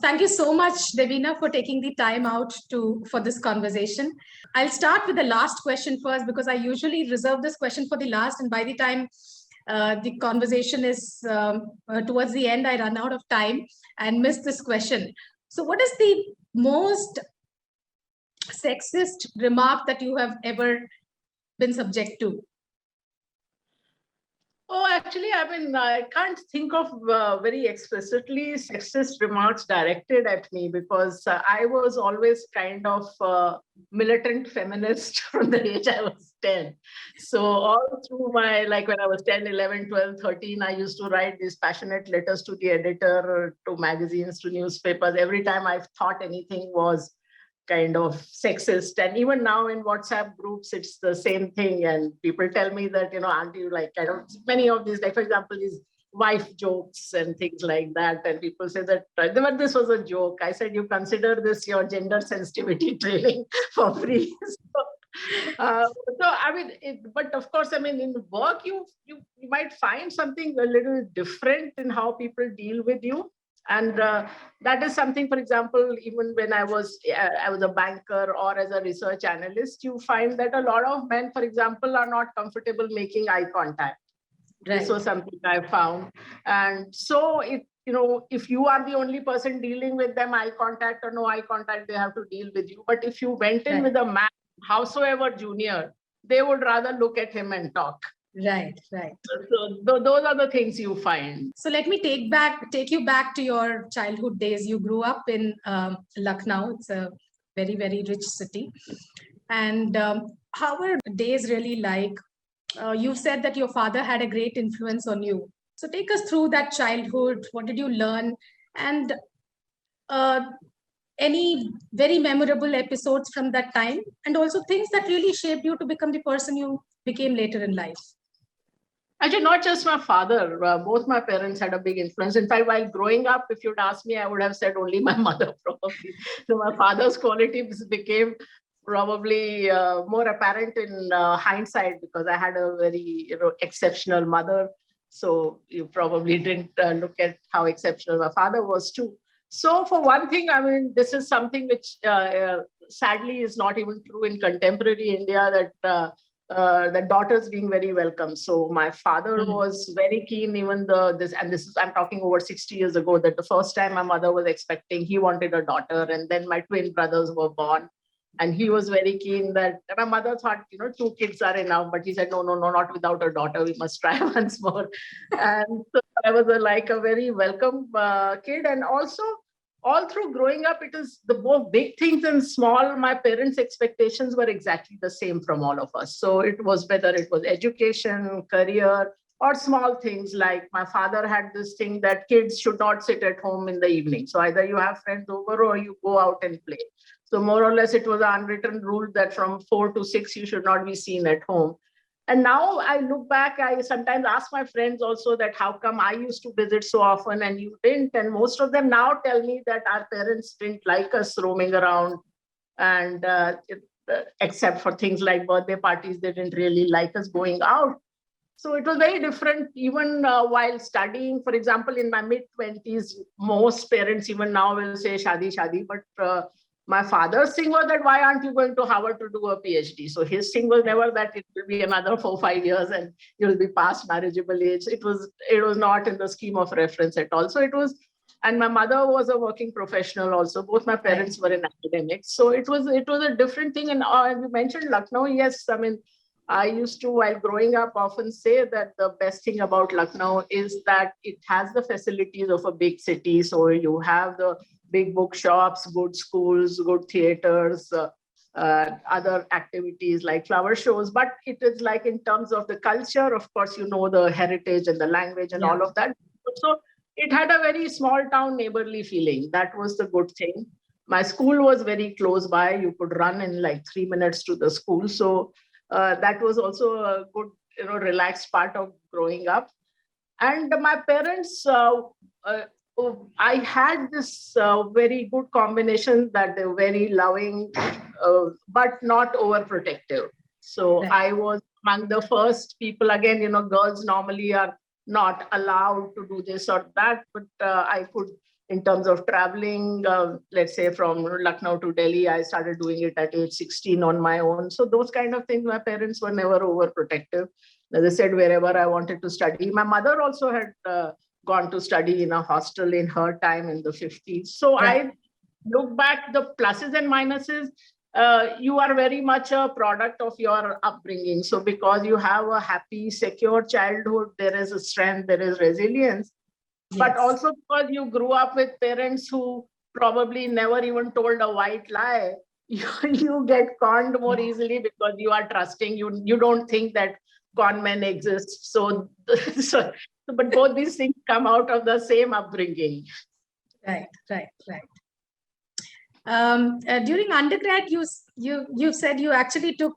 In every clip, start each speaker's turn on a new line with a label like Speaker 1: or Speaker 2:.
Speaker 1: Thank you so much, Devina, for taking the time out for this conversation. I'll start with the last question first, because I usually reserve this question for the last, and by the time the conversation is towards the end, I run out of time and miss this question. So what is the most sexist remark that you have ever been subject to?
Speaker 2: Oh, actually, I can't think of very explicitly sexist remarks directed at me, because I was always kind of militant feminist from the age I was 10. So all through my, like when I was 10, 11, 12, 13, I used to write these passionate letters to the editor, to magazines, to newspapers. Every time I thought anything was kind of sexist. And even now in WhatsApp groups, it's the same thing. And people tell me that, aren't you like kind of many of these, like for example, these wife jokes and things like that. And people say that, but this was a joke. I said, you consider this your gender sensitivity training for free. But of course, in work, you might find something a little different in how people deal with you. And that is something, for example, even when I was a banker or as a research analyst, you find that a lot of men, for example, are not comfortable making eye contact. Right. This was something I found. And so if you are the only person dealing with them, eye contact or no eye contact, they have to deal with you. But if you went in with a man, howsoever junior, they would rather look at him and talk.
Speaker 1: Right.
Speaker 2: So those are the things you find.
Speaker 1: So let me take you back to your childhood days. You grew up in Lucknow. It's a very, very rich city. And how were days really like? You've said that your father had a great influence on you. So take us through that childhood. What did you learn? And any very memorable episodes from that time? And also things that really shaped you to become the person you became later in life?
Speaker 2: Actually, not just my father, both my parents had a big influence. In fact, while growing up, if you'd asked me, I would have said only my mother, probably. So my father's qualities became probably more apparent in hindsight, because I had a very exceptional mother. So you probably didn't look at how exceptional my father was too. So for one thing, this is something which sadly is not even true in contemporary India, that the daughters being very welcome. So my father was very keen, even I'm talking over 60 years ago, that the first time my mother was expecting, he wanted a daughter, and then my twin brothers were born. And he was very keen that, my mother thought, 2 kids are enough, but he said, no, not without a daughter, we must try once more. And so I was a very welcome kid. And also, all through growing up, it is the both big things and small. My parents' expectations were exactly the same from all of us. So it was whether it was education, career, or small things like my father had this thing that kids should not sit at home in the evening. So either you have friends over or you go out and play. So more or less, it was an unwritten rule that from 4 to 6, you should not be seen at home. And now I look back, I sometimes ask my friends also that how come I used to visit so often and you didn't? And most of them now tell me that our parents didn't like us roaming around, and except for things like birthday parties, they didn't really like us going out. So it was very different even while studying. For example, in my mid-20s, most parents even now will say shadi, shadi, but my father's thing was that why aren't you going to Harvard to do a PhD? So his thing was never that it will be another 4-5 years and you'll be past marriageable age. It was not in the scheme of reference at all. So it was, and my mother was a working professional also. Both my parents were in academics. So it was a different thing. And you mentioned Lucknow. Yes, I used to, while growing up, often say that the best thing about Lucknow is that it has the facilities of a big city. So you have the big bookshops, good schools, good theaters, other activities like flower shows. But it is like in terms of the culture, of course, the heritage and the language and all of that. So it had a very small town neighborly feeling. That was the good thing. My school was very close by. You could run in like 3 minutes to the school. So that was also a good, relaxed part of growing up. And my parents, I had this very good combination that they were very loving, but not overprotective. So I was among the first people, again, girls normally are not allowed to do this or that, but I could in terms of traveling, let's say from Lucknow to Delhi, I started doing it at age 16 on my own. So those kind of things, my parents were never overprotective. As I said, wherever I wanted to study. My mother also had gone to study in a hostel in her time in the 50s. So I look back the pluses and minuses. You are very much a product of your upbringing. So because you have a happy, secure childhood, there is a strength, there is resilience. But also because you grew up with parents who probably never even told a white lie, you get conned more easily because you are trusting. You don't think that con men exist. So, but both these things come out of the same upbringing.
Speaker 1: Right. During undergrad, you said you actually took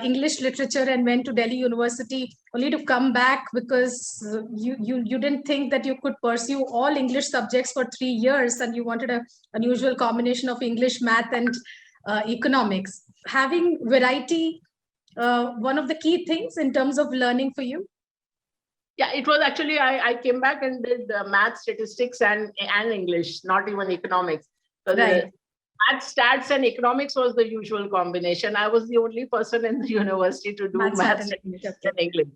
Speaker 1: English literature and went to Delhi University only to come back because you didn't think that you could pursue all English subjects for 3 years and you wanted an unusual combination of English, math, and economics. Having variety, one of the key things in terms of learning for you?
Speaker 2: Yeah, it was actually, I came back and did math, statistics, and English, not even economics. So math, stats, and economics was the usual combination. I was the only person in the university to do math, statistics, and English.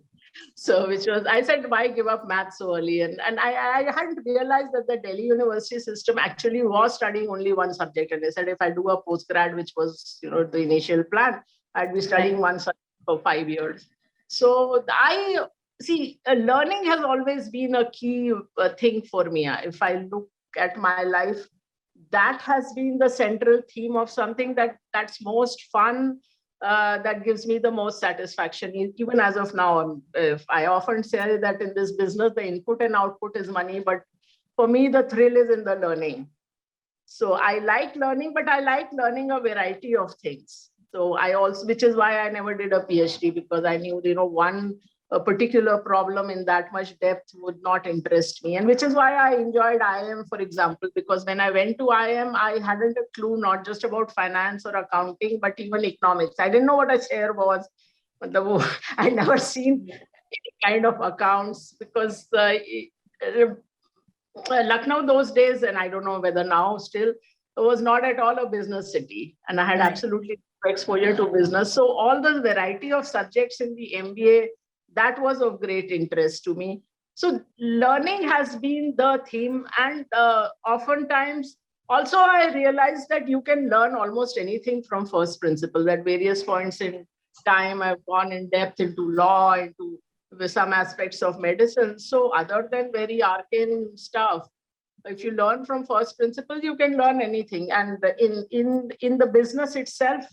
Speaker 2: So which was, I said, why give up math so early? And I hadn't realized that the Delhi University system actually was studying only one subject. And they said, if I do a postgrad, which was, the initial plan, I'd be studying one subject for 5 years. So learning has always been a key thing for me. If I look at my life, that has been the central theme of something that's most fun, that gives me the most satisfaction. Even as of now, I often say that in this business, the input and output is money, but for me, the thrill is in the learning. So I like learning, but I like learning a variety of things. So which is why I never did a PhD, because I knew, a particular problem in that much depth would not interest me. And which is why I enjoyed IIM, for example, because when I went to IIM, I hadn't a clue, not just about finance or accounting, but even economics. I didn't know what a share was. I never seen any kind of accounts, because Lucknow those days, and I don't know whether now still, was not at all a business city. And I had absolutely no exposure to business. So all the variety of subjects in the MBA, that was of great interest to me. So learning has been the theme. And oftentimes, also I realized that you can learn almost anything from first principle. At various points in time, I've gone in depth into law, into some aspects of medicine. So other than very arcane stuff, if you learn from first principles, you can learn anything. And in the business itself,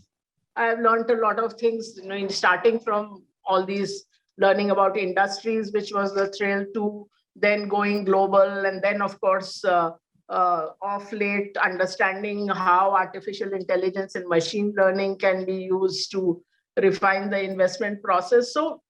Speaker 2: I've learned a lot of things, in starting from all these learning about industries, which was the thrill, to then going global. And then, of course, of late, understanding how artificial intelligence and machine learning can be used to refine the investment process. So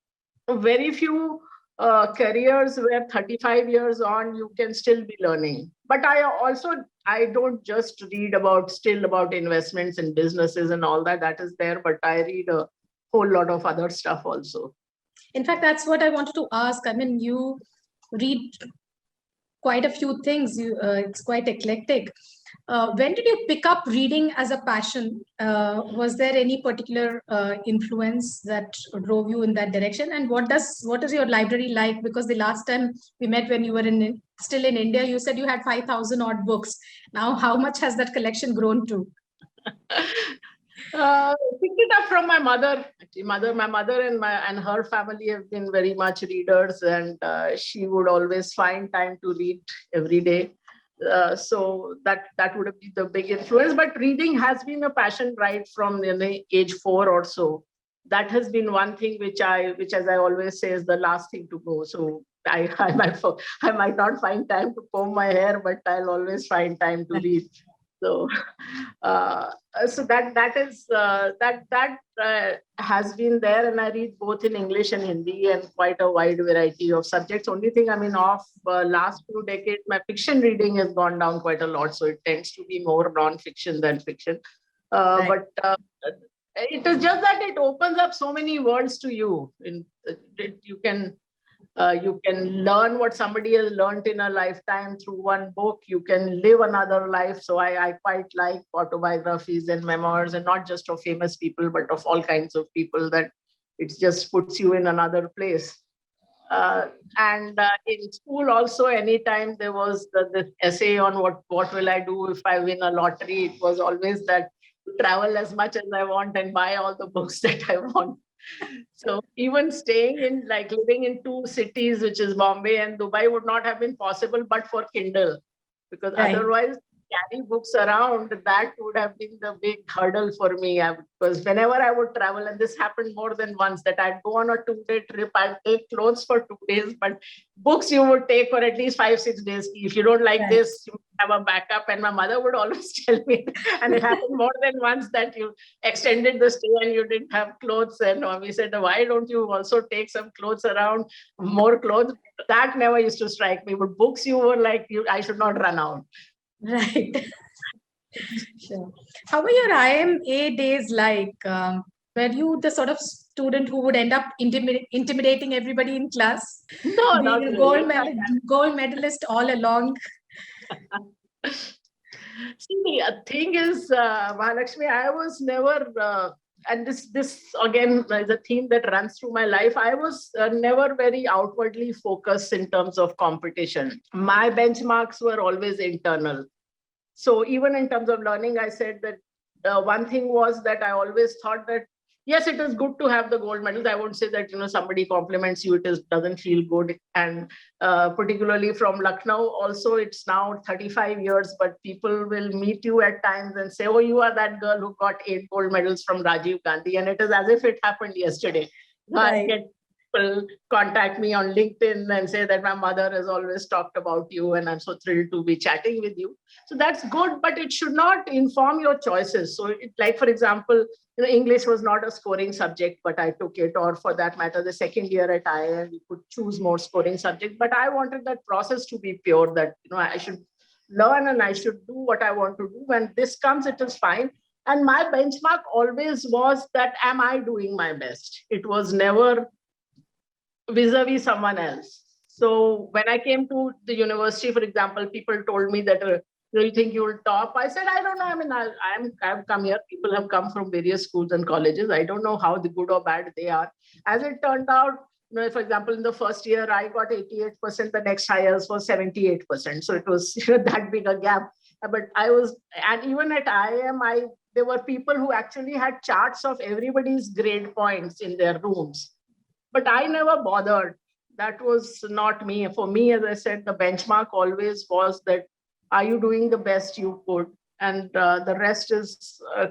Speaker 2: very few careers where 35 years on, you can still be learning. But I don't just read about investments and businesses and all that. That is there, but I read a whole lot of other stuff also.
Speaker 1: In fact, that's what I wanted to ask. I mean, you read quite a few things. It's quite eclectic. When did you pick up reading as a passion? Was there any particular influence that drove you in that direction? And what is your library like? Because the last time we met, when you were still in India, you said you had 5,000 odd books. Now, how much has that collection grown to?
Speaker 2: Picked it up from my mother. My mother and her family have been very much readers, and she would always find time to read every day. So that would have been the big influence. But reading has been a passion right from age 4 or so. That has been one thing which, as I always say, is the last thing to go. So I might not find time to comb my hair, but I'll always find time to read. So, that has been there, and I read both in English and Hindi, and quite a wide variety of subjects. Only thing, last 2 decades, my fiction reading has gone down quite a lot, so it tends to be more non-fiction than fiction. But it is just that it opens up so many worlds to you. You can You can learn what somebody has learned in a lifetime through one book. You can live another life. So I quite like autobiographies and memoirs, and not just of famous people, but of all kinds of people, that it just puts you in another place. And in school also, anytime there was this essay on what will I do if I win a lottery, it was always that travel as much as I want and buy all the books that I want. So even staying in, like living in two cities, which is Bombay and Dubai, would not have been possible but for Kindle, because
Speaker 1: Right.
Speaker 2: otherwise carry books around, that would have been the big hurdle for me. Because whenever I would travel, and this happened more than once, that I'd go on a 2-day trip, I'd take clothes for 2 days, but books you would take for at least 5-6 days. If you don't like
Speaker 1: Right.
Speaker 2: this, you have a backup. And my mother would always tell me, and it happened more than once, that you extended the stay and you didn't have clothes. And we said, why don't you also take some clothes around, more clothes? That never used to strike me. But books, you were like, I should not run out.
Speaker 1: Right. Sure. How were your IMA days like? Were you the sort of student who would end up intimidating everybody in class?
Speaker 2: No,
Speaker 1: Being
Speaker 2: not
Speaker 1: a
Speaker 2: really.
Speaker 1: gold medalist all along?
Speaker 2: See, the thing is, Mahalakshmi, I was never, and this again is a theme that runs through my life. I was never very outwardly focused in terms of competition. My benchmarks were always internal. So even in terms of learning, I said that one thing was that I always thought that, yes, it is good to have the gold medals. I won't say that, somebody compliments you, doesn't feel good. And particularly from Lucknow, also, it's now 35 years, but people will meet you at times and say, oh, you are that girl who got 8 gold medals from Rajiv Gandhi. And it is as if it happened yesterday.
Speaker 1: Right.
Speaker 2: I get people contact me on LinkedIn and say that my mother has always talked about you, and I'm so thrilled to be chatting with you. So that's good, but it should not inform your choices. So like, for example, English was not a scoring subject, but I took it, or for that matter, the second year at IIM, you could choose more scoring subjects. But I wanted that process to be pure, that, I should learn and I should do what I want to do. When this comes, it is fine. And my benchmark always was that, am I doing my best? It was never vis-a-vis someone else. So when I came to the university, for example, people told me that, do you think you will top? I said, I don't know. I mean, I've come here. People have come from various schools and colleges. I don't know how the good or bad they are. As it turned out, for example, in the first year, I got 88%. The next highest was 78%. So it was that big a gap. But I was, and even at IIM, there were people who actually had charts of everybody's grade points in their rooms. But I never bothered. That was not me. For me, as I said, the benchmark always was that, are you doing the best you could? And the rest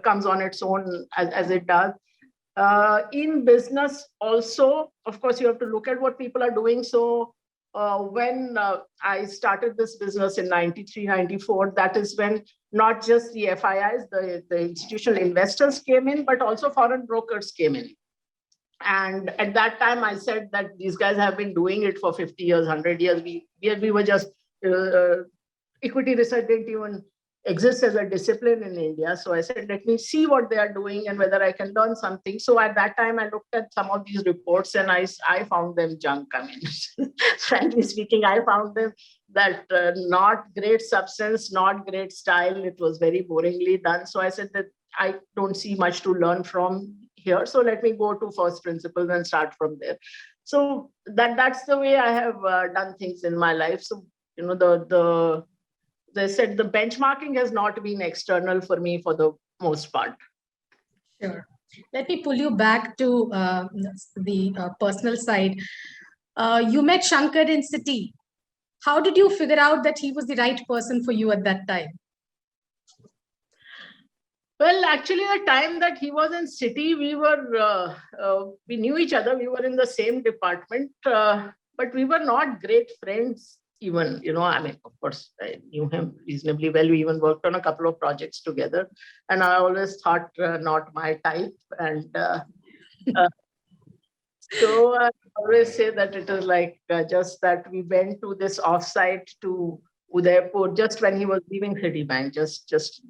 Speaker 2: comes on its own as it does. In business also, of course, you have to look at what people are doing. So when I started this business in 93, 94, that is when not just the FIIs, the institutional investors came in, but also foreign brokers came in. And at that time, I said that these guys have been doing it for 50 years, 100 years. We were just, equity research didn't even exist as a discipline in India. So I said, let me see what they are doing and whether I can learn something. So at that time, I looked at some of these reports and I found them junk. I mean, frankly speaking, I found them that not great substance, not great style. It was very boringly done. So I said that I don't see much to learn from here. So let me go to first principles and start from there. So that's the way I have done things in my life. So, as I said, the benchmarking has not been external for me for the most part.
Speaker 1: Sure. Let me pull you back to the personal side. You met Shankar in City. How did you figure out that he was the right person for you at that time?
Speaker 2: Well, actually, the time that he was in City, we knew each other. We were in the same department, but we were not great friends even. I mean, of course, I knew him reasonably well. We even worked on a couple of projects together. And I always thought not my type. And so I always say that it is like just that we went to this offsite to Udaipur just when he was leaving Citibank, just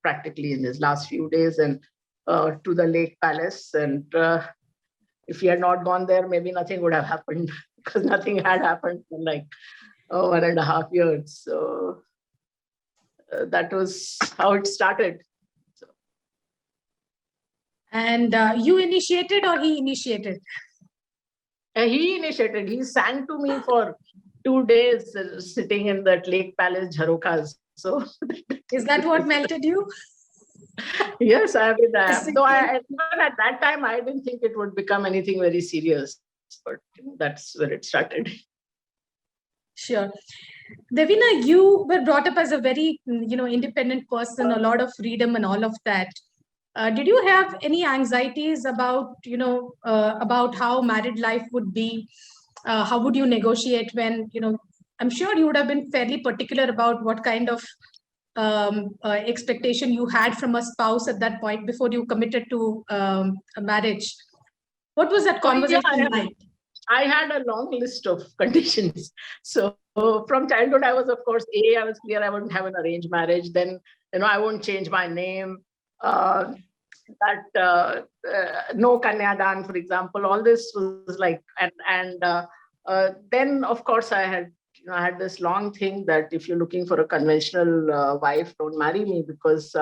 Speaker 2: practically in his last few days, and to the Lake Palace. And if he had not gone there, maybe nothing would have happened. because nothing had happened for like 1.5 years. So that was how it started.
Speaker 1: And you initiated or he initiated?
Speaker 2: He initiated. He sang to me for 2 days, sitting in that Lake Palace Jharokas. So
Speaker 1: is that what melted you?
Speaker 2: Yes, I mean, though even at that time, I didn't think it would become anything very serious, but that's where it started.
Speaker 1: Sure. Devina, you were brought up as a very, independent person, a lot of freedom and all of that. Did you have any anxieties about, about how married life would be? How would you negotiate when, I'm sure you would have been fairly particular about what kind of expectation you had from a spouse at that point before you committed to a marriage. What was that conversation like?
Speaker 2: I had a long list of conditions. So from childhood, I was, of course, I was clear I wouldn't have an arranged marriage. Then, I wouldn't change my name. No Kanyadan, for example. All this was like, and then, of course, I had this long thing that if you're looking for a conventional wife, don't marry me, because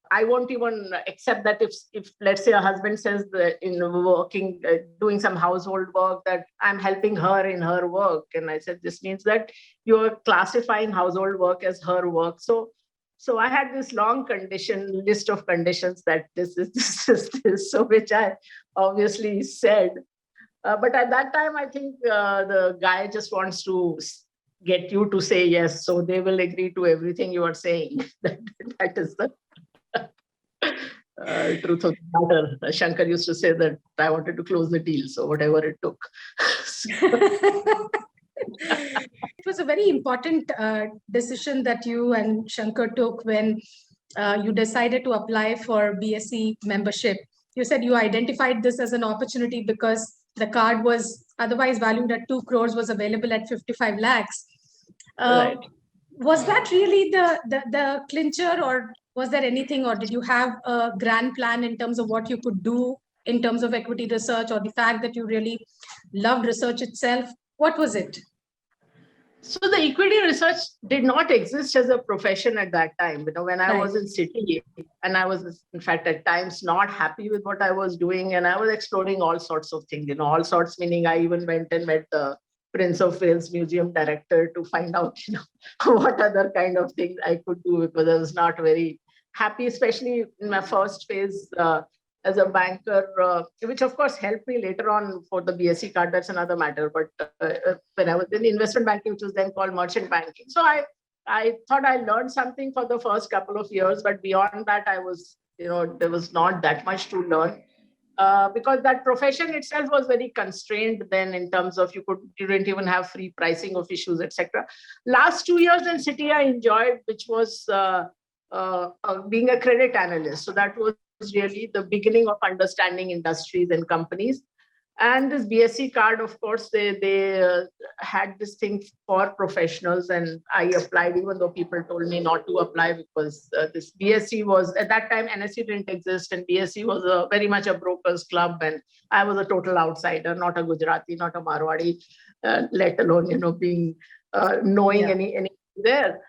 Speaker 2: I won't even accept that if let's say a husband says that in working, doing some household work, that I'm helping her in her work. And I said, this means that you're classifying household work as her work. So I had this long list of conditions that this is. So which I obviously said. But at that time, I think the guy just wants to get you to say yes. So they will agree to everything you are saying. That is the truth of the matter. Shankar used to say that I wanted to close the deal. So whatever it took.
Speaker 1: It was a very important decision that you and Shankar took when you decided to apply for BSc membership. You said you identified this as an opportunity because the card was otherwise valued at 2 crores, was available at 55 lakhs.
Speaker 2: Right.
Speaker 1: Was that really the clincher, or was there anything, or did you have a grand plan in terms of what you could do in terms of equity research, or the fact that you really loved research itself? What was it?
Speaker 2: So the equity research did not exist as a profession at that time. When I was in city, and I was, in fact, at times not happy with what I was doing, and I was exploring all sorts of things. All sorts meaning I even went and met the Prince of Wales Museum director to find out, what other kind of things I could do, because I was not very happy, especially in my first phase as a banker, which of course helped me later on for the BSc card. That's another matter. But when I was in investment banking, which was then called merchant banking, so I thought I learned something for the first couple of years, but beyond that, I was, there was not that much to learn. Because that profession itself was very constrained then in terms of you didn't even have free pricing of issues, etc. Last 2 years in Citi I enjoyed, which was being a credit analyst. So that was really the beginning of understanding industries and companies. And this BSc card, of course, they had this thing for professionals, and I applied, even though people told me not to apply, because this BSc was, at that time, NSE didn't exist, and BSc was very much a broker's club, and I was a total outsider, not a Gujarati, not a Marwadi, let alone, being knowing any there.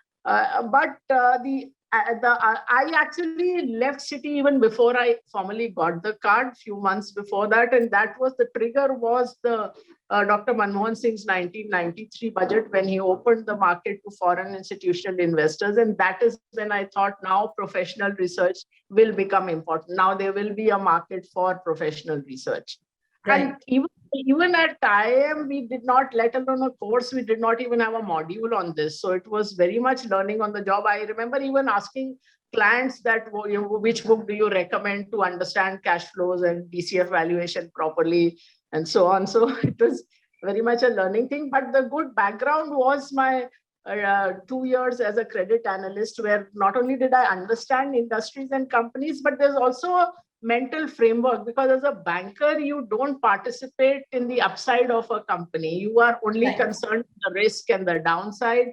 Speaker 2: I actually left Citi even before I formally got the card, few months before that. And that was the trigger, was the Dr. Manmohan Singh's 1993 budget, when he opened the market to foreign institutional investors. And that is when I thought, now professional research will become important. Now there will be a market for professional research. Right. And even at IIM, we did not, let alone a course, we did not even have a module on this. So it was very much learning on the job. I remember even asking clients that, which book do you recommend to understand cash flows and DCF valuation properly, and so on. So it was very much a learning thing. But the good background was my 2 years as a credit analyst, where not only did I understand industries and companies, but there's also a mental framework, because as a banker, you don't participate in the upside of a company. You are only concerned with the risk and the downside.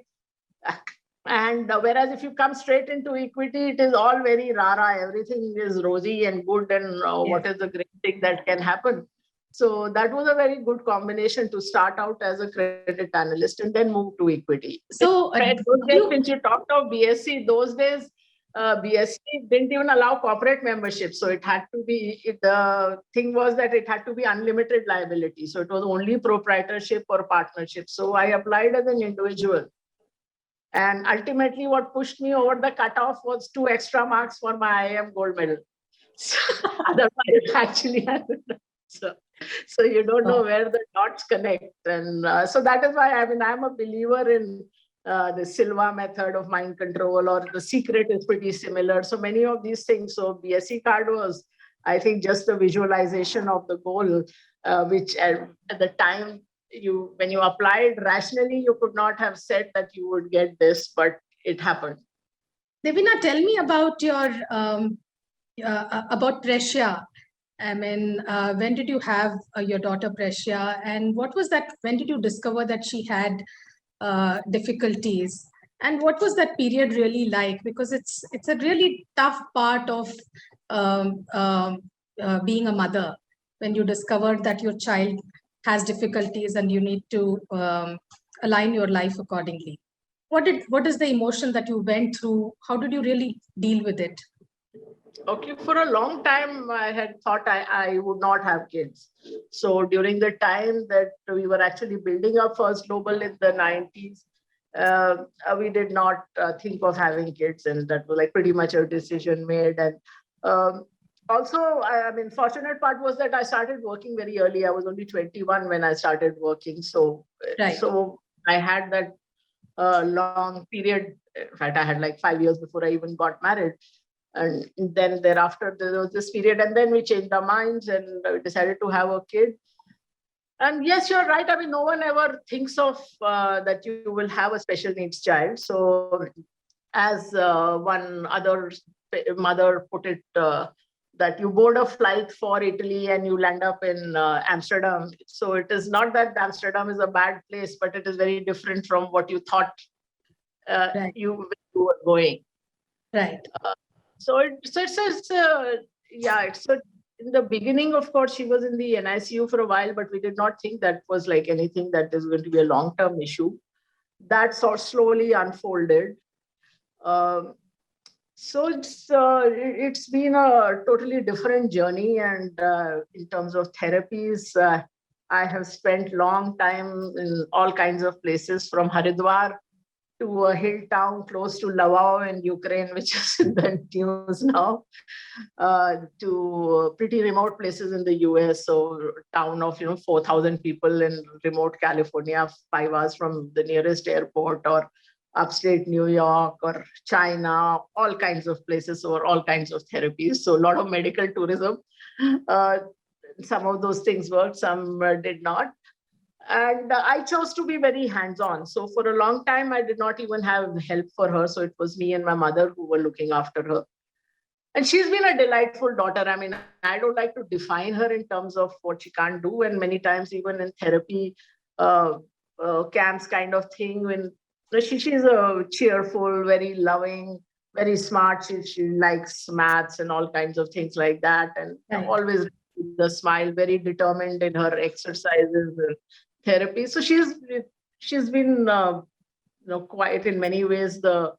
Speaker 2: And whereas if you come straight into equity, it is all very rara. Everything is rosy and good, and what is the great thing that can happen. So that was a very good combination to start out as a credit analyst and then move to equity.
Speaker 1: So,
Speaker 2: Since you talked of BSc, those days, BSc didn't even allow corporate membership. So it had to be, the thing was that it had to be unlimited liability. So it was only proprietorship or partnership. So I applied as an individual. And ultimately, what pushed me over the cutoff was 2 extra marks for my IIM gold medal. So otherwise, actually, I would not. So you don't know where the dots connect. And so that is why, I mean, I'm a believer in the Silva method of mind control, or the secret is pretty similar. So many of these things. So BSc card was, I think, just a visualization of the goal, which at the time, when you applied rationally, you could not have said that you would get this, but it happened.
Speaker 1: Devina, tell me about your about Pressure. I mean, when did you have your daughter Pressure, and what was that? When did you discover that she had difficulties, and what was that period really like? Because it's a really tough part of being a mother, when you discover that your child has difficulties and you need to align your life accordingly. What is the emotion that you went through? How did you really deal with it?
Speaker 2: Okay, for a long time, I had thought I would not have kids. So during the time that we were actually building up First Global in the 90s, we did not think of having kids, and that was like pretty much a decision made. And also, I mean, fortunate part was that I started working very early. I was only 21 when I started working. So,
Speaker 1: Right.
Speaker 2: So I had that long period. In fact, I had like 5 years before I even got married. And then thereafter, there was this period, and then we changed our minds and decided to have a kid. And yes, you're right. I mean, no one ever thinks of that you will have a special needs child. So as one other mother put it, that you board a flight for Italy and you land up in Amsterdam. So it is not that Amsterdam is a bad place, but it is very different from what you thought
Speaker 1: Right.
Speaker 2: you were going.
Speaker 1: Right.
Speaker 2: So in the beginning, of course, she was in the NICU for a while, but we did not think that was like anything that is going to be a long-term issue. That sort of slowly unfolded. So it's been a totally different journey, and in terms of therapies, I have spent long time in all kinds of places, from Haridwar to a hill town close to Lvov in Ukraine, which is in the news now, to pretty remote places in the US. So town of 4,000 people in remote California, 5 hours from the nearest airport, or upstate New York or China, all kinds of places, or all kinds of therapies. So a lot of medical tourism. Some of those things worked, some did not. And I chose to be very hands-on. So for a long time, I did not even have help for her. So it was me and my mother who were looking after her. And she's been a delightful daughter. I mean, I don't like to define her in terms of what she can't do. And many times, even in therapy camps kind of thing, when she's a cheerful, very loving, very smart. She likes maths and all kinds of things like that. And always the smile, very determined in her exercises, therapy. So she's been quite in many ways the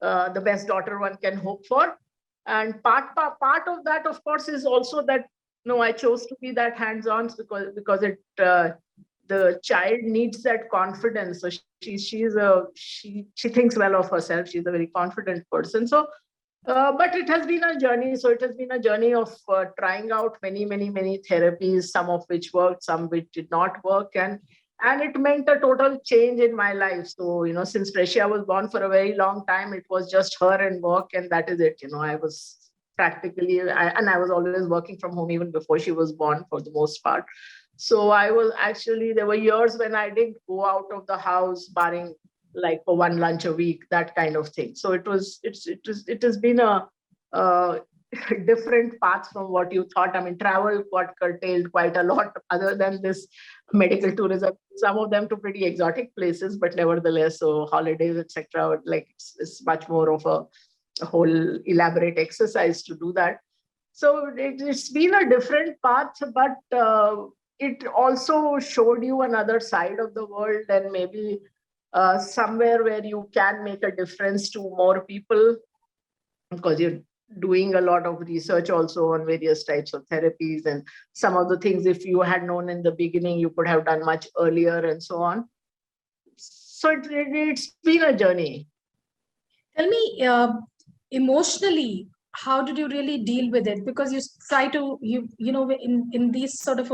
Speaker 2: best daughter one can hope for. And part of that, of course, is also that I chose to be that hands-on because it the child needs that confidence. So she thinks well of herself. She's a very confident person. So. But it has been a journey. So it has been a journey of trying out many therapies, some of which worked, some which did not work. And it meant a total change in my life. So, since Pressure was born, for a very long time, it was just her and work, and that is it. I was practically, I was always working from home even before she was born for the most part. So I was actually, there were years when I didn't go out of the house, barring like for one lunch a week, that kind of thing. So it has been a different path from what you thought. I mean, travel got curtailed quite a lot, other than this medical tourism, some of them to pretty exotic places, but nevertheless, so holidays, etc. Like it's much more of a whole elaborate exercise to do that. So it's been a different path, but it also showed you another side of the world, and maybe somewhere where you can make a difference to more people, because you're doing a lot of research also on various types of therapies, and some of the things, if you had known in the beginning, you could have done much earlier and so on. So it's been a journey.
Speaker 1: Tell me, emotionally, how did you really deal with it? Because you try to, you know, in these sort of,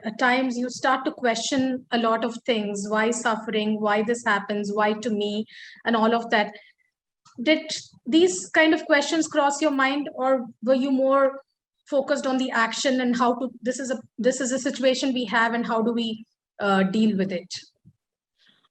Speaker 1: at times you start to question a lot of things. Why suffering? Why this happens? Why to me? And all of that. Did these kind of questions cross your mind, or were you more focused on the action and how to, this is a situation we have and how do we deal with it?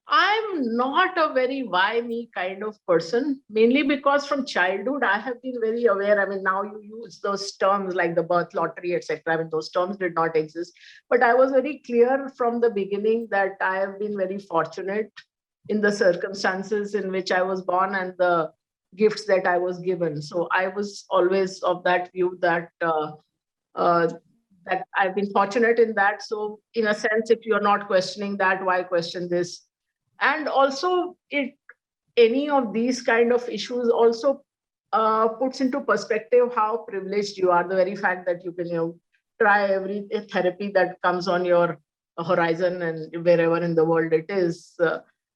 Speaker 2: I'm not a very why me kind of person, mainly because from childhood I have been very aware. I mean, now you use those terms like the birth lottery, etc. I mean, those terms did not exist. But I was very clear from the beginning that I have been very fortunate in the circumstances in which I was born and the gifts that I was given. So I was always of that view that that I've been fortunate in that. So in a sense, if you're not questioning that, why question this? And also, any of these kind of issues also puts into perspective how privileged you are. The very fact that you can try every therapy that comes on your horizon and wherever in the world it is.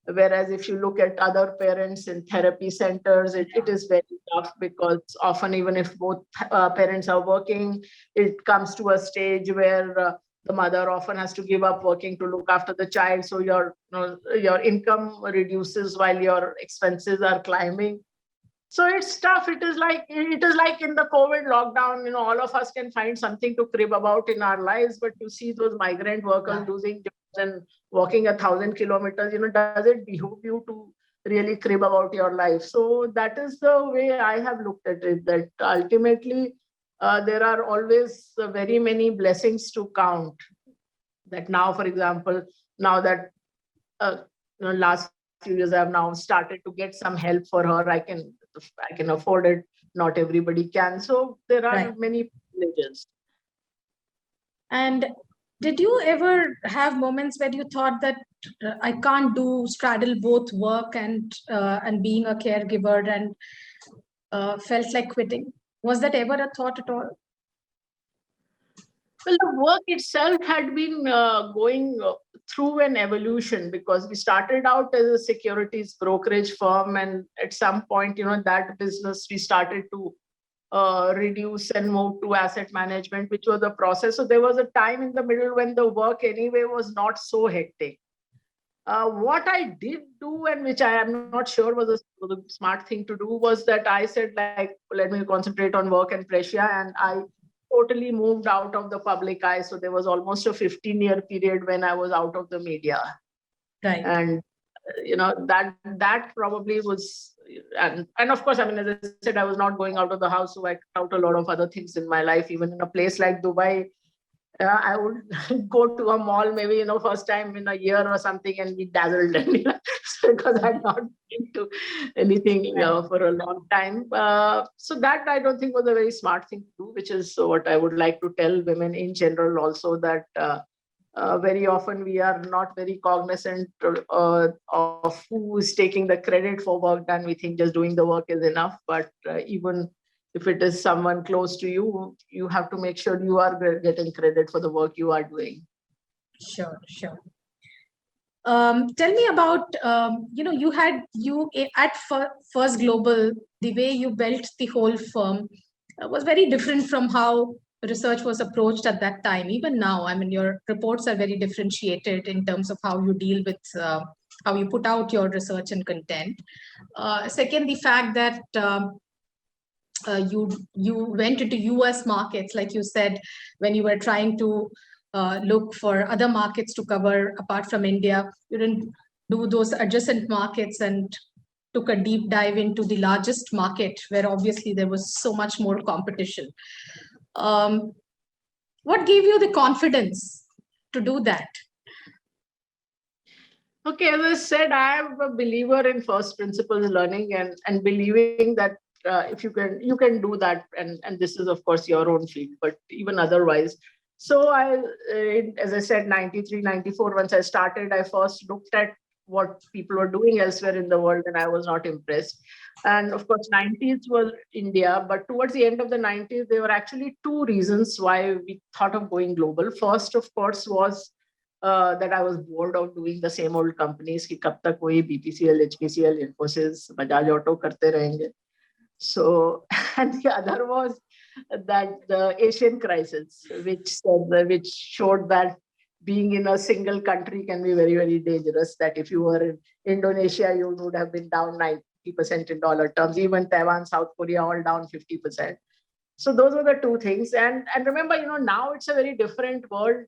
Speaker 2: Whereas if you look at other parents in therapy centers, it is very tough, because often, even if both parents are working, it comes to a stage where the mother often has to give up working to look after the child. So your income reduces while your expenses are climbing. So it's tough. It is like in the COVID lockdown, all of us can find something to crib about in our lives, but you see those migrant workers losing jobs and walking 1,000 kilometers, does it behoove you to really crib about your life? So that is the way I have looked at it, that ultimately there are always very many blessings to count. That now, for example, now that last few years I have now started to get some help for her, I can afford it. Not everybody can. So there are many privileges.
Speaker 1: And did you ever have moments where you thought that I can't straddle both work and being a caregiver, and felt like quitting? Was that ever a thought at all?
Speaker 2: Well, the work itself had been going through an evolution, because we started out as a securities brokerage firm, and at some point, that business we started to reduce and move to asset management, which was a process. So there was a time in the middle when the work anyway was not so hectic. What I did do, and which I am not sure was the smart thing to do, was that I said, like, let me concentrate on work and pressure, and I totally moved out of the public eye. So there was almost a 15-year period when I was out of the media.
Speaker 1: Right.
Speaker 2: And that probably was, and of course, I mean, as I said, I was not going out of the house, so I cut out a lot of other things in my life. Even in a place like Dubai, I would go to a mall maybe, first time in a year or something, and be dazzled, and because I'd not been to anything for a long time. So that I don't think was a very smart thing to do, which is what I would like to tell women in general also, that very often we are not very cognizant of who is taking the credit for work done. We think just doing the work is enough, but even if it is someone close to you, you have to make sure you are getting credit for the work you are doing.
Speaker 1: Sure. Tell me about, you at First Global, the way you built the whole firm was very different from how research was approached at that time. Even now, I mean, your reports are very differentiated in terms of how you deal with, how you put out your research and content. Second, the fact that you went into US markets, like you said, when you were trying to look for other markets to cover apart from India. You didn't do those adjacent markets and took a deep dive into the largest market, where obviously there was so much more competition. What gave you the confidence to do that?
Speaker 2: Okay, as I said, I am a believer in first principles learning, and believing that if you can do that, and this is of course your own field, but even otherwise, So as I said, 93, 94, once I started, I first looked at what people were doing elsewhere in the world, and I was not impressed. And of course, 90s was India, but towards the end of the 90s, there were actually two reasons why we thought of going global. First, of course, was that I was bored of doing the same old companies. Ki kab tak wahi BPCL, HPCL, Infosys, Bajaj Auto karte rahenge. So, and the other was that the Asian crisis, which showed that being in a single country can be very, very dangerous. That if you were in Indonesia, you would have been down 90% in dollar terms. Even Taiwan, South Korea, all down 50%. So those were the two things. And remember, now it's a very different world.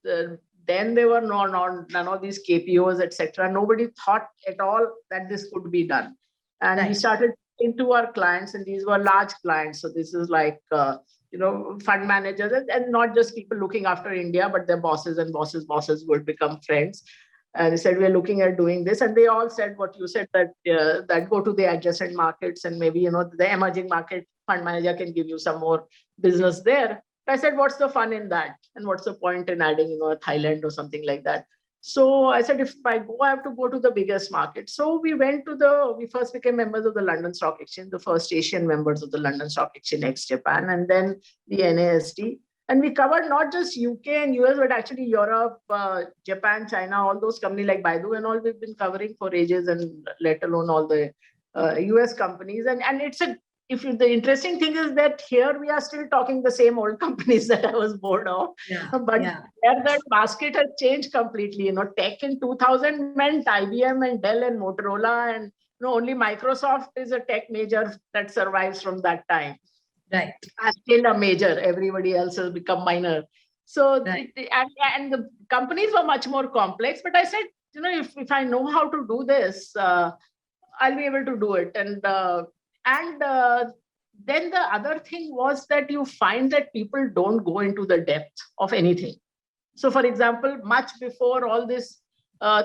Speaker 2: Then there were none of these KPOs, etc. Nobody thought at all that this could be done. And we started into our clients, and these were large clients. So this is like, fund managers, and not just people looking after India, but their bosses and bosses would become friends. And they said, we're looking at doing this. And they all said what you said, that go to the adjacent markets, and maybe, the emerging market fund manager can give you some more business there. I said, what's the fun in that? And what's the point in adding, Thailand or something like that? So I said, if I go, I have to go to the biggest market. So we first became members of the London Stock Exchange, the first Asian members of the London Stock Exchange ex-Japan, and then the NASD. And we covered not just UK and US, but actually Europe, Japan, China, all those companies like Baidu and all we've been covering for ages, and let alone all the US companies. And it's the interesting thing is that here we are still talking the same old companies that I was bored of, but there that basket has changed completely. Tech in 2000 meant IBM and Dell and Motorola, and only Microsoft is a tech major that survives from that time.
Speaker 1: Right.
Speaker 2: And still a major. Everybody else has become minor. So and the companies were much more complex. But I said, if I know how to do this, I'll be able to do it. And then the other thing was that you find that people don't go into the depth of anything. So, for example, much before all this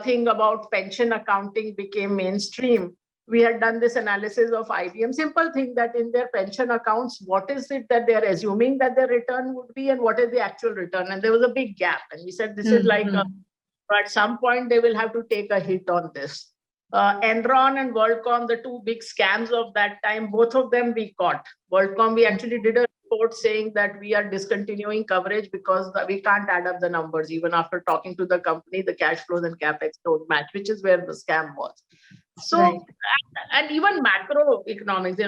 Speaker 2: thing about pension accounting became mainstream, we had done this analysis of IBM. Simple thing that in their pension accounts, what is it that they're assuming that their return would be, and what is the actual return? And there was a big gap. And we said, this is like, at some point, they will have to take a hit on this. Enron and WorldCom, the two big scams of that time, both of them we caught. WorldCom, we actually did a report saying that we are discontinuing coverage because we can't add up the numbers. Even after talking to the company, the cash flows and capex don't match, which is where the scam was. So, and even macroeconomics,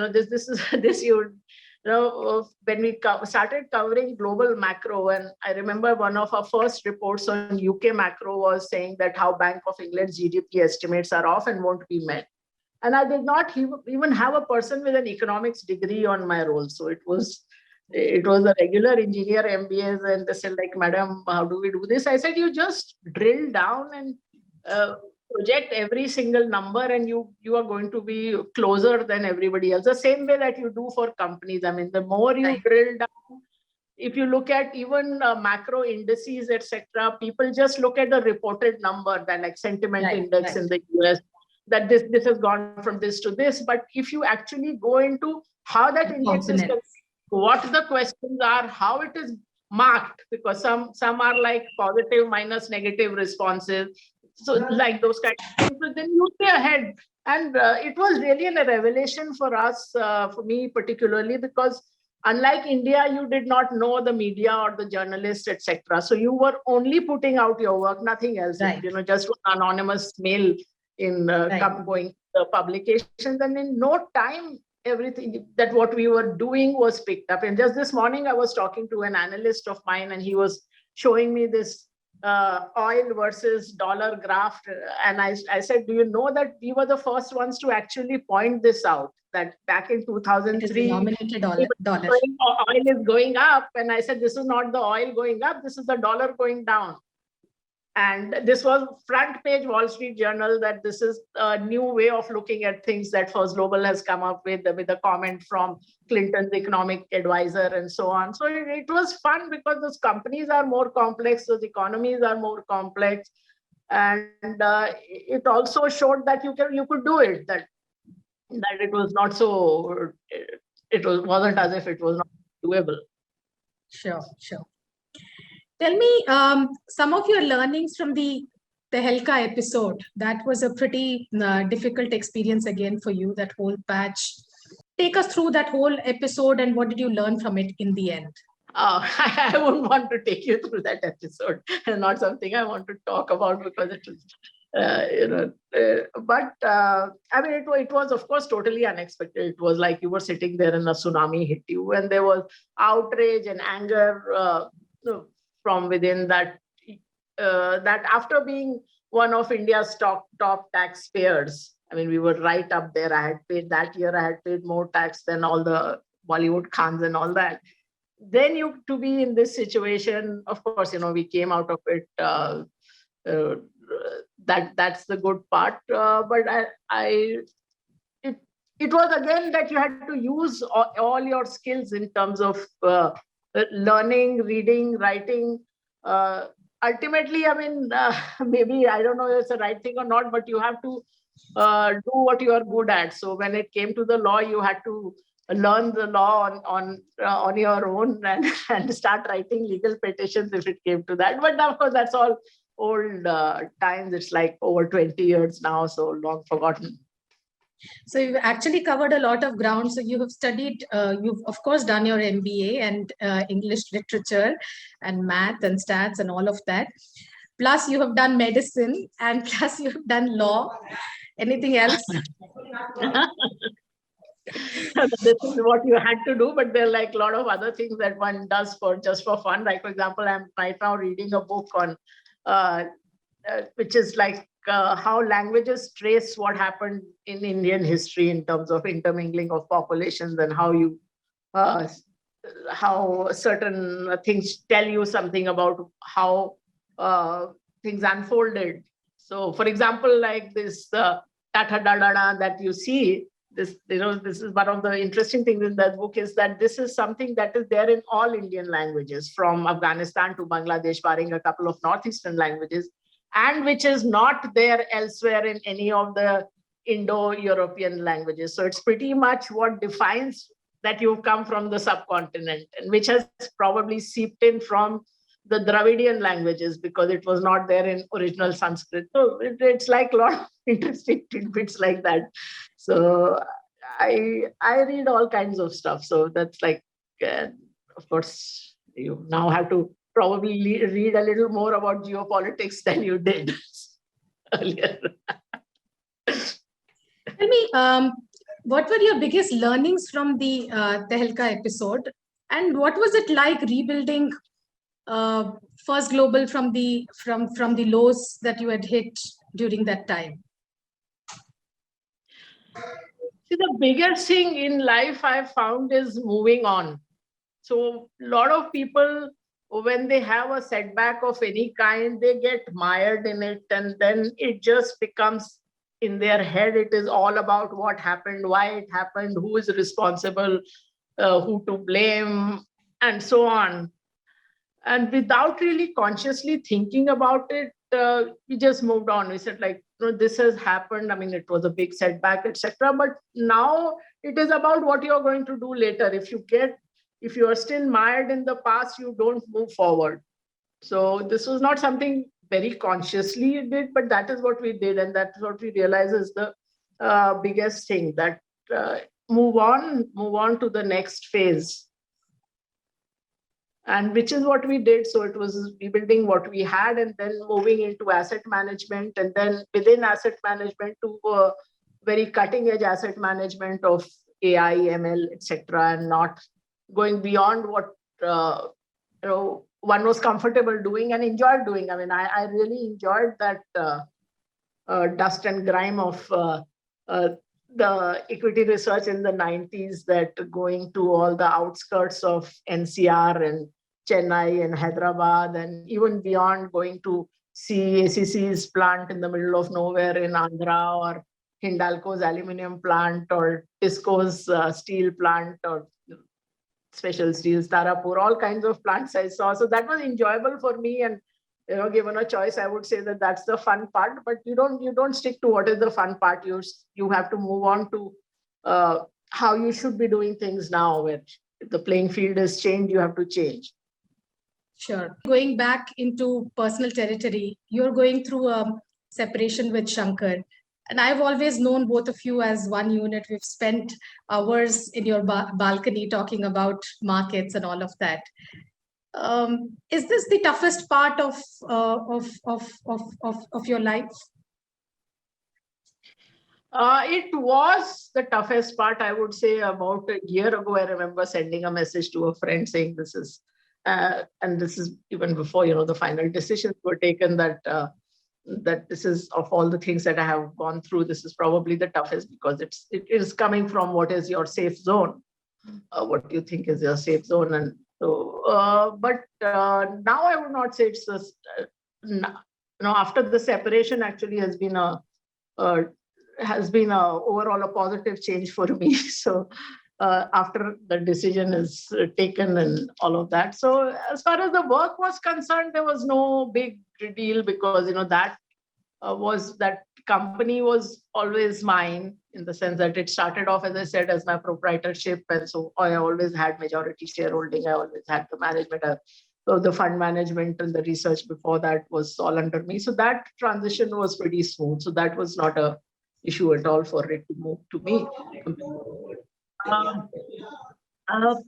Speaker 2: when we started covering global macro, and I remember one of our first reports on UK macro was saying that how Bank of England's GDP estimates are off and won't be met. And I did not even have a person with an economics degree on my roll. So it was a regular engineer MBAs, and they said, like, madam, how do we do this? I said, you just drill down and project every single number, and you are going to be closer than everybody else. The same way that you do for companies. I mean, the more you drill down, if you look at even macro indices, etc., people just look at the reported number, that like sentiment index in the US, that this has gone from this to this. But if you actually go into how that index is, what the questions are, how it is marked, because some are like positive minus negative responses. So like those kind of things, but then you stay ahead. And it was really a revelation for us, for me particularly, because unlike India, you did not know the media or the journalists, etc. So you were only putting out your work, nothing else. Just an anonymous mail in going to publications. And in no time, everything that what we were doing was picked up. And just this morning, I was talking to an analyst of mine, and he was showing me this oil versus dollar graph. And I said, do you know that we were the first ones to actually point this out, that back in 2003, oil is going up. And I said, this is not the oil going up, this is the dollar going down. And this was front page Wall Street Journal, that this is a new way of looking at things that First Global has come up with a comment from Clinton's economic advisor and so on. So it was fun because those companies are more complex, those economies are more complex. And it also showed that you could do it, that it was not so, wasn't as if it was not doable.
Speaker 1: Sure. Tell me some of your learnings from the Tehelka episode. That was a pretty difficult experience again for you, that whole patch. Take us through that whole episode and what did you learn from it in the end?
Speaker 2: I wouldn't want to take you through that episode. Not something I want to talk about because it was, I mean, it was, of course, totally unexpected. It was like you were sitting there and a tsunami hit you, and there was outrage and anger from within that. That after being one of India's top taxpayers, I mean, we were right up there. I had paid that year. I had paid more tax than all the Bollywood Khans and all that. Then you to be in this situation, of course, we came out of it. That's the good part. But it was again that you had to use all your skills in terms of learning, reading, writing. Ultimately, I mean, maybe I don't know if it's the right thing or not, but you have to do what you are good at. So when it came to the law, you had to learn the law on your own and start writing legal petitions if it came to that. But of course, that's all old times. It's like over 20 years now, so long forgotten.
Speaker 1: So you've actually covered a lot of ground. So you have studied, you've of course done your MBA and English literature and math and stats and all of that. Plus you have done medicine and plus you have done law. Anything else?
Speaker 2: This is what you had to do, but there are like a lot of other things that one does just for fun. Like, for example, I'm right now reading a book on, which is like how languages trace what happened in Indian history in terms of intermingling of populations and how certain things tell you something about how things unfolded. So, for example, like this Tata Dadana that you see, this is one of the interesting things in that book is that this is something that is there in all Indian languages, from Afghanistan to Bangladesh, barring a couple of Northeastern languages, and which is not there elsewhere in any of the Indo-European languages. So it's pretty much what defines that you've come from the subcontinent, and which has probably seeped in from the Dravidian languages because it was not there in original Sanskrit. So it's like a lot of interesting tidbits like that. So I read all kinds of stuff. So that's like, of course, you now have to probably read a little more about geopolitics than you did earlier.
Speaker 1: Tell me, what were your biggest learnings from the Tehelka episode? And what was it like rebuilding First Global from the lows that you had hit during that time?
Speaker 2: See, the biggest thing in life I've found is moving on. So a lot of people, when they have a setback of any kind, they get mired in it, and then it just becomes in their head. It is all about what happened, why it happened, who is responsible, who to blame, and so on. And without really consciously thinking about it, we just moved on. We said, like, this has happened. I mean, it was a big setback, etc. But now it is about what you're going to do later. If you are still mired in the past, you don't move forward. So this was not something very consciously did, but that is what we did. And that's what we realize is the biggest thing, that move on to the next phase. And which is what we did. So it was rebuilding what we had and then moving into asset management, and then within asset management to very cutting edge asset management of AI, ML, etc., and not going beyond what one was comfortable doing and enjoyed doing. I mean, I really enjoyed that dust and grime of the equity research in the 90s, that going to all the outskirts of NCR and Chennai and Hyderabad, and even beyond, going to see ACC's plant in the middle of nowhere in Andhra, or Hindalco's aluminum plant, or Tisco's steel plant, or Special Steels, Tarapur, all kinds of plants I saw. So that was enjoyable for me. And given a choice, I would say that that's the fun part. But you don't stick to what is the fun part. You have to move on to how you should be doing things now. Where if the playing field has changed, you have to change.
Speaker 1: Sure. Going back into personal territory, you're going through a separation with Shankar. And I've always known both of you as one unit. We've spent hours in your balcony talking about markets and all of that. Is this the toughest part of your life?
Speaker 2: It was the toughest part, I would say. About a year ago, I remember sending a message to a friend saying this is, and this is even before, the final decisions were taken, that this is, of all the things that I have gone through, this is probably the toughest, because it is coming from what is your safe zone, what you think is your safe zone. And so, but now I would not say it's just, after the separation actually has been overall a positive change for me. So after the decision is taken and all of that. So as far as the work was concerned, there was no big deal, because that company was always mine, in the sense that it started off, as I said, as my proprietorship, and so I always had majority shareholding. I always had the management. So the fund management and the research before that was all under me. So that transition was pretty smooth. So that was not a issue at all for it to move to me.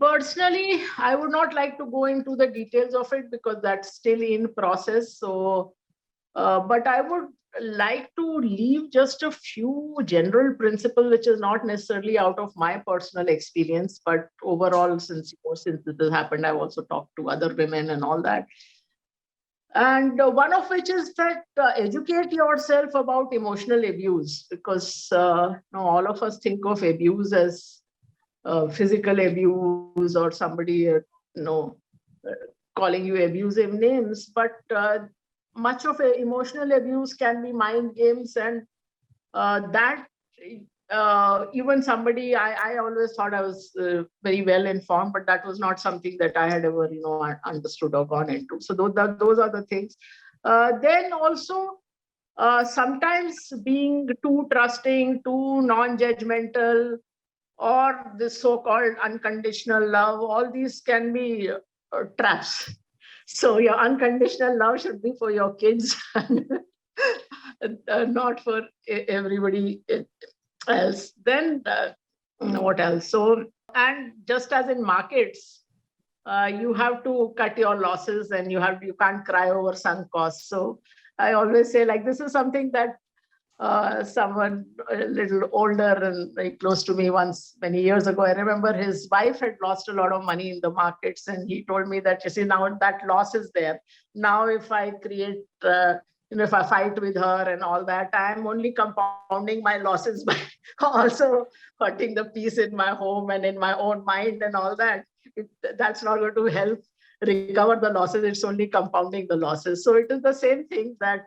Speaker 2: Personally, I would not like to go into the details of it, because that's still in process. So, but I would like to leave just a few general principles, which is not necessarily out of my personal experience, but overall, since this has happened, I've also talked to other women and all that. And one of which is that educate yourself about emotional abuse, because all of us think of abuse as physical abuse, or somebody calling you abusive names, but much of emotional abuse can be mind games, and that even somebody, I always thought I was very well informed, but that was not something that I had ever understood or gone into. So those are the things. Then also sometimes being too trusting, too non-judgmental, or this so-called unconditional love, all these can be traps. So your unconditional love should be for your kids, not for everybody else. Then what else? So, and just as in markets, you have to cut your losses, and you can't cry over sunk costs. So I always say, like, this is something that someone a little older and very close to me once, many years ago, I remember his wife had lost a lot of money in the markets, and he told me that, you see, now that loss is there. Now if I create, if I fight with her and all that, I'm only compounding my losses by also hurting the peace in my home and in my own mind and all that. That's not going to help recover the losses. It's only compounding the losses. So it is the same thing that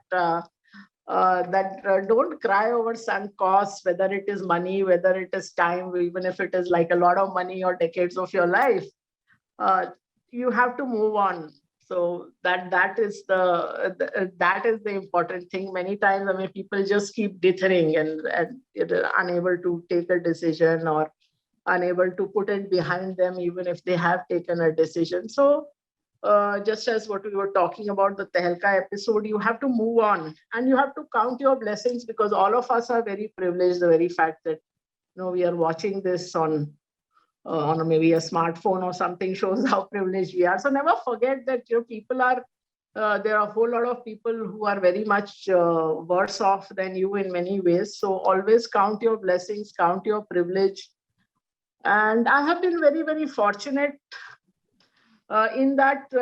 Speaker 2: don't cry over sunk costs, whether it is money, whether it is time, even if it is like a lot of money or decades of your life. You have to move on. So that is the important thing. Many times, I mean, people just keep dithering and unable to take a decision, or unable to put it behind them, even if they have taken a decision. So just as what we were talking about, the Tehelka episode, you have to move on, and you have to count your blessings, because all of us are very privileged. The very fact that we are watching this on maybe a smartphone or something shows how privileged we are. So never forget that people are there are a whole lot of people who are very much worse off than you in many ways. So always count your blessings, count your privilege. And I have been very, very fortunate in terms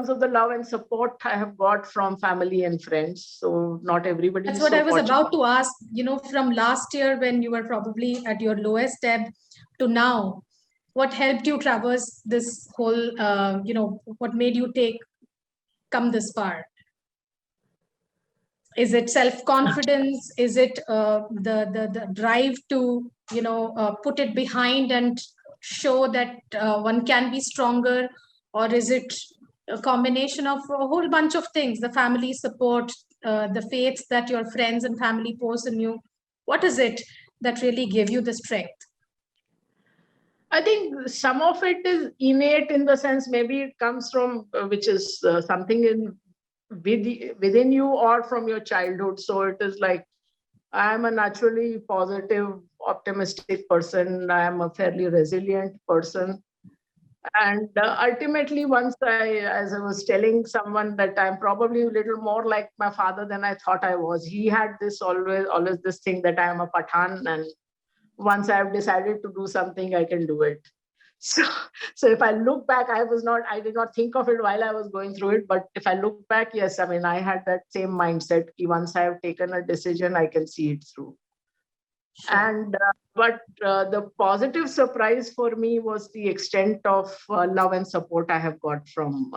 Speaker 2: of the love and support I have got from family and friends. So not everybody.
Speaker 1: That's what I was about to ask. From last year, when you were probably at your lowest ebb, to now, what helped you traverse this whole? What made you come this far? Is it self-confidence? Is it the drive to put it behind and show that one can be stronger? Or is it a combination of a whole bunch of things? The family support, the faith that your friends and family pose in you. What is it that really gave you the strength?
Speaker 2: I think some of it is innate in the sense maybe it comes from which is something within you or from your childhood. So it is like I am a naturally positive, optimistic person. I am a fairly resilient person. And ultimately, once as I was telling someone that I'm probably a little more like my father than I thought I was. He had this always this thing that I am a Pathan, and once I've decided to do something, I can do it. So, so if I look back, I did not think of it while I was going through it. But if I look back, yes, I mean, I had that same mindset. Once I have taken a decision, I can see it through.
Speaker 1: Sure.
Speaker 2: And but the positive surprise for me was the extent of love and support I have got from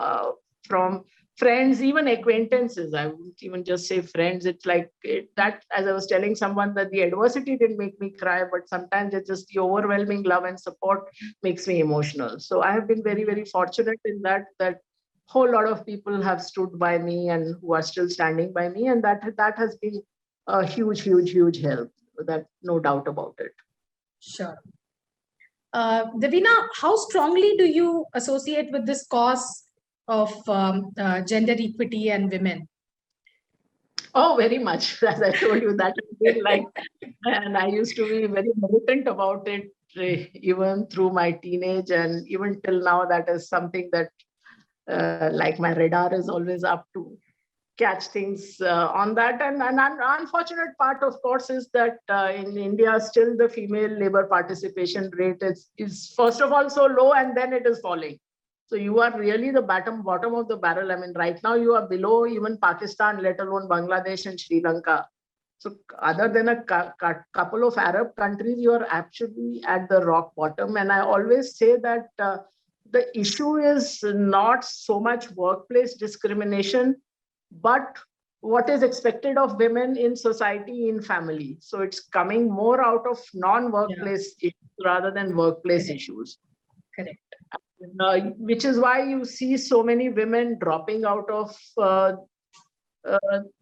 Speaker 2: friends, even acquaintances. I wouldn't even just say friends. It's like that, as I was telling someone, that the adversity didn't make me cry, but sometimes it's just the overwhelming love and support makes me emotional. So I have been very, very fortunate in that whole lot of people have stood by me and who are still standing by me, and that has been a huge, huge, huge help. That no doubt about it.
Speaker 1: Sure. Devina, how strongly do you associate with this cause of gender equity and women?
Speaker 2: Oh, very much. As I told you, that has been like, and I used to be very militant about it, even through my teenage, and even till now, that is something that, like, my radar is always up to catch things on that. And an unfortunate part, of course, is that in India, still the female labor participation rate is first of all so low, and then it is falling. So you are really the bottom of the barrel. I mean, right now you are below even Pakistan, let alone Bangladesh and Sri Lanka. So other than a couple of Arab countries, you are actually at the rock bottom. And I always say that the issue is not so much workplace discrimination, but what is expected of women in society, in family. So it's coming more out of non-workplace issues rather than workplace issues.
Speaker 1: Correct.
Speaker 2: Which is why you see so many women dropping out of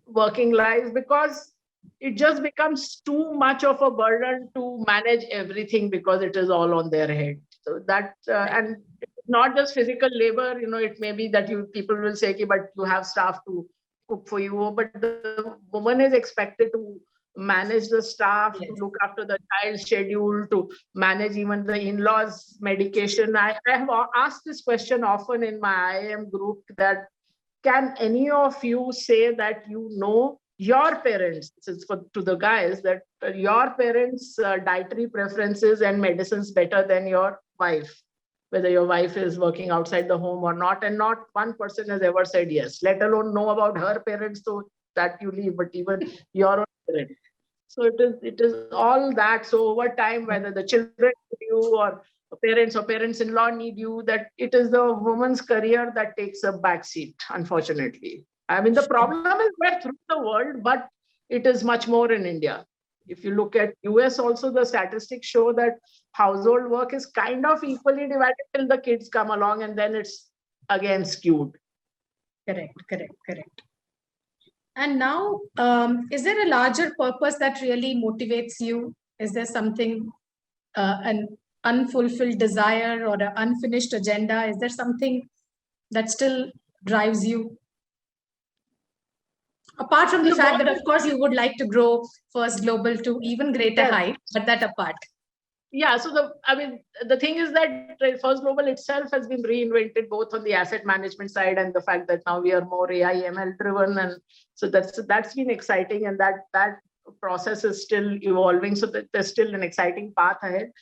Speaker 2: working life, because it just becomes too much of a burden to manage everything because it is all on their head. So that and not just physical labor, it may be that people will say, okay, but you have staff to cook for you, but the woman is expected to manage the staff, to look after the child schedule, to manage even the in-laws medication. I have asked this question often in my IIM group, that can any of you say that your parents, to the guys, that your parents' dietary preferences and medicines better than your wife, whether your wife is working outside the home or not? And not one person has ever said yes, let alone know about her parents, so that you leave, but even your own parents. So it is all that. So over time, whether the children need you or parents-in-law need you, that it is the woman's career that takes a backseat, unfortunately. I mean, the problem is there through the world, but it is much more in India. If you look at US also, the statistics show that household work is kind of equally divided till the kids come along, and then it's again skewed.
Speaker 1: Correct. And now, is there a larger purpose that really motivates you? Is there something, an unfulfilled desire or an unfinished agenda? Is there something that still drives you? Apart from the fact that, of course, you would like to grow First Global to even greater height, but that apart.
Speaker 2: Yeah, so the thing is that First Global itself has been reinvented, both on the asset management side and the fact that now we are more AI ML driven, and so that's been exciting, and that process is still evolving. So there's still an exciting path ahead.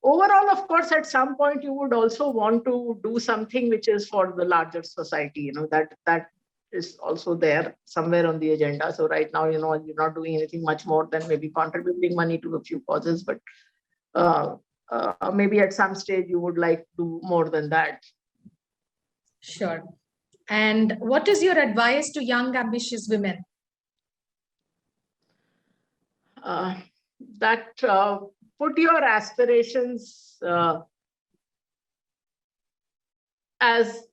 Speaker 2: Overall, of course, at some point you would also want to do something which is for the larger society. That is also there somewhere on the agenda. So right now, you're not doing anything much more than maybe contributing money to a few causes, but maybe at some stage you would like to do more than that.
Speaker 1: Sure. And what is your advice to young, ambitious women?
Speaker 2: That put your aspirations as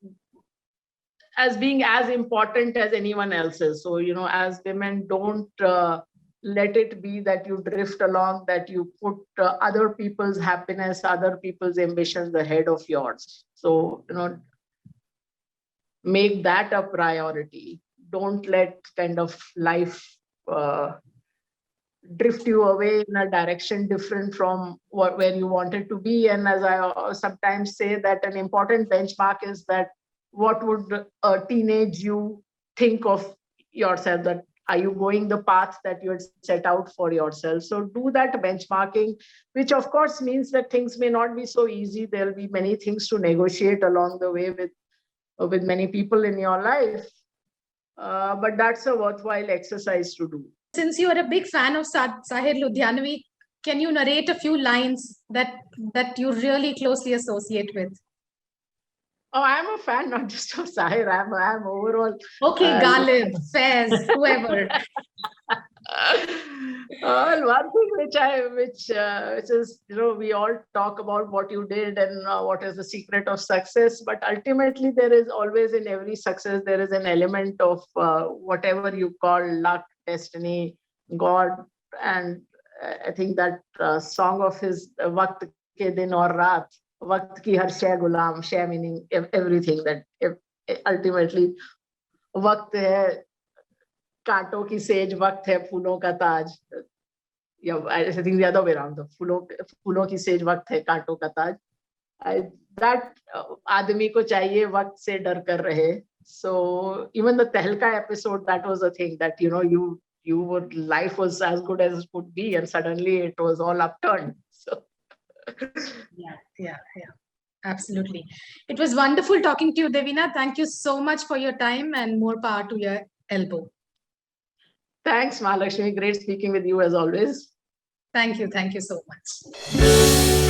Speaker 2: being as important as anyone else's. So, as women, don't let it be that you drift along, that you put other people's happiness, other people's ambitions ahead of yours. So, make that a priority. Don't let kind of life drift you away in a direction different from where you wanted to be. And as I sometimes say, that an important benchmark is that what would a teenage you think of yourself, that are you going the path that you had set out for yourself? So do that benchmarking, which of course means that things may not be so easy. There'll be many things to negotiate along the way with many people in your life. But that's a worthwhile exercise to do.
Speaker 1: Since you are a big fan of Sahir Ludhianvi, can you narrate a few lines that you really closely associate with?
Speaker 2: Oh, I'm a fan not just of Sahir. I'm overall.
Speaker 1: Okay, Ghalib, Faiz, whoever.
Speaker 2: One thing which is, we all talk about what you did and what is the secret of success, but ultimately there is always, in every success, there is an element of whatever you call luck, destiny, God. And I think that song of his, Waqt ke din aur raat, Waqt ki har shay gulam, shay meaning everything, that ultimately Waqt hai, कांटों की says, वक्त है फूलों का ताज. I think the other way around, फूलों की says, वक्त है कांटों का ताज. That आदमी को चाहिए वक्त से डर कर रहे. So even the Tehelka episode, that was a thing that, life was as good as it could be, and suddenly it was all upturned. So
Speaker 1: yeah, absolutely. It was wonderful talking to you, Devina. Thank you so much for your time, and more power to your elbow.
Speaker 2: Thanks, Mahalakshmi. Great speaking with you as always.
Speaker 1: Thank you so much.